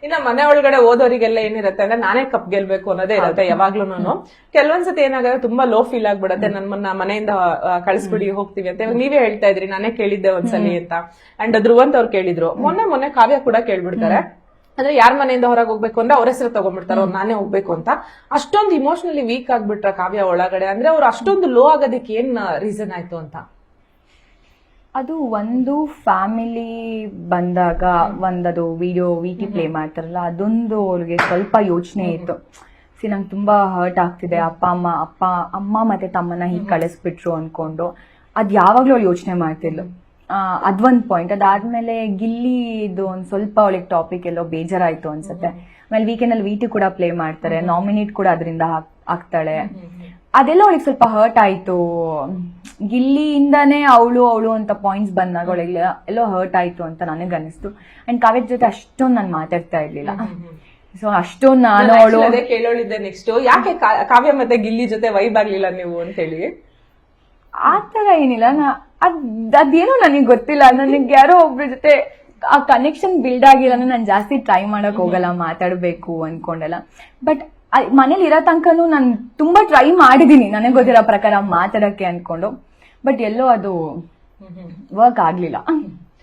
ಇನ್ನ ಮನೆ ಒಳಗಡೆ ಓದೋರಿಗೆಲ್ಲ ಏನಿರುತ್ತೆ ಅಂದ್ರೆ ನಾನೇ ಕಪ್ ಗೆಲ್ಬೇಕು ಅನ್ನೋದೇ ಇರುತ್ತೆ ಯಾವಾಗ್ಲೂನು. ಕೆಲವೊಂದ್ಸತಿ ಏನಾಗುತ್ತೆ ತುಂಬಾ ಲೋ ಫೀಲ್ ಆಗ್ಬಿಡತ್ತೆ, ನಮ್ಮನ್ನ ಮನೆಯಿಂದ ಕಳಿಸ್ಬಿಡಿ ಹೋಗ್ತೀವಿ ಅಂತ. ಇವಾಗ ನೀವೇ ಹೇಳ್ತಾ ಇದ್ರಿ ನಾನೇ ಕೇಳಿದ್ದೆ ಒಂದ್ಸಲಿ ಅಂತ. ಅಂಡ್ ಧ್ರುವಂತ್ ಅವ್ರು ಕೇಳಿದ್ರು, ಮೊನ್ನೆ ಕಾವ್ಯ ಕೂಡ ಕೇಳ್ಬಿಡ್ತಾರೆ. ಅಂದ್ರೆ ಯಾರ ಮನೆಯಿಂದ ಹೊರಗೆ ಹೋಗ್ಬೇಕು ಅಂದ್ರೆ ಅವ್ರ ಹೆಸರು ತಗೊಂಡ್ಬಿಡ್ತಾರೆ, ಅವ್ರು ನಾನೇ ಹೋಗ್ಬೇಕು ಅಂತ. ಅಷ್ಟೊಂದು ಇಮೋಷನಲಿ ವೀಕ್ ಆಗ್ಬಿಟ್ರ ಕಾವ್ಯ ಒಳಗಡೆ? ಅಂದ್ರೆ ಅವ್ರು ಅಷ್ಟೊಂದು ಲೋ ಆಗೋದಕ್ಕೆ ಏನ್ ರೀಸನ್ ಆಯ್ತು ಅಂತ? ಅದು ಒಂದು ಫ್ಯಾಮಿಲಿ ಬಂದಾಗ ಒಂದದು ವಿಡಿಯೋ ವಿಟಿ ಪ್ಲೇ ಮಾಡ್ತಾರಲ್ಲ, ಅದೊಂದು ಅವ್ರಿಗೆ ಸ್ವಲ್ಪ ಯೋಚನೆ ಇತ್ತು. ನಂಗೆ ತುಂಬಾ ಹರ್ಟ್ ಆಗ್ತಿದೆ, ಅಮ್ಮ ಮತ್ತೆ ತಮ್ಮನ ಹೀಗೆ ಕಳಿಸ್ಬಿಟ್ರು ಅನ್ಕೊಂಡು. ಅದ್ ಯಾವಾಗ್ಲೂ ಅವ್ಳು ಯೋಚನೆ ಮಾಡ್ತಿದ್ಲು. ಅದೊಂದ್ ಪಾಯಿಂಟ್. ಅದಾದ್ಮೇಲೆ ಗಿಲ್ಲಿದು ಒಂದ್ ಸ್ವಲ್ಪ ಅವಳಿಗೆ ಟಾಪಿಕ್ ಎಲ್ಲೋ ಬೇಜಾರಾಯ್ತು ಅನ್ಸುತ್ತೆ. ಆಮೇಲೆ ವೀಕೆಂಡ್ ಅಲ್ಲಿ ವಿಟಿ ಕೂಡ ಪ್ಲೇ ಮಾಡ್ತಾರೆ, ನಾಮಿನೇಟ್ ಕೂಡ ಅದರಿಂದ ಆಗ್ತಾಳೆ. ಅದೆಲ್ಲ ಅವಳಿಗೆ ಸ್ವಲ್ಪ ಹರ್ಟ್ ಆಯ್ತು. ಗಿಲ್ಲಿಯಿಂದಾನೇ ಅವಳು ಅಂತ ಪಾಯಿಂಟ್ಸ್ ಬಂದಾಗ ಅವಳಿಗೆ ಎಲ್ಲೋ ಹರ್ಟ್ ಆಯ್ತು ಅಂತ ನನಗೆ ಅನಿಸ್ತು. ಅಂಡ್ ಕಾವ್ಯದ ಜೊತೆ ಅಷ್ಟೊಂದು ನಾನು ಮಾತಾಡ್ತಾ ಇರ್ಲಿಲ್ಲ. ಸೊ ಅಷ್ಟೊಂದು ನಾನು ಅವಳು ಕೇಳೋಳಿದ್ದೆ ನೆಕ್ಸ್ಟ್, ಯಾಕೆ ಕಾವ್ಯ ಮತ್ತೆ ಗಿಲ್ಲಿ ಜೊತೆ ವೈಬ್ ಆಗ್ಲಿಲ್ಲ ನೀವು ಅಂತ ಹೇಳಿ? ಆತರ ಏನಿಲ್ಲ, ಅದೇನೋ ನನಗೆ ಗೊತ್ತಿಲ್ಲ. ನನಗೆ ಯಾರೋ ಒಬ್ರ ಜೊತೆ ಆ ಕನೆಕ್ಷನ್ ಬಿಲ್ಡ್ ಆಗಿಲ್ಲ. ನಾನು ಜಾಸ್ತಿ ಟ್ರೈ ಮಾಡಕ್ ಹೋಗಲ್ಲ ಮಾತಾಡ್ಬೇಕು ಅನ್ಕೊಂಡೆಲ್ಲ. ಬಟ್ ಮನೇಲಿ ಇರೋ ತನಕನೂ ನಾನು ತುಂಬಾ ಟ್ರೈ ಮಾಡಿದೀನಿ ನನಗೆ ಗೊತ್ತಿರೋ ಪ್ರಕಾರ ಮಾತಾಡಕ್ಕೆ ಅನ್ಕೊಂಡು. ಬಟ್ ಎಲ್ಲೋ ಅದು ವರ್ಕ್ ಆಗ್ಲಿಲ್ಲ.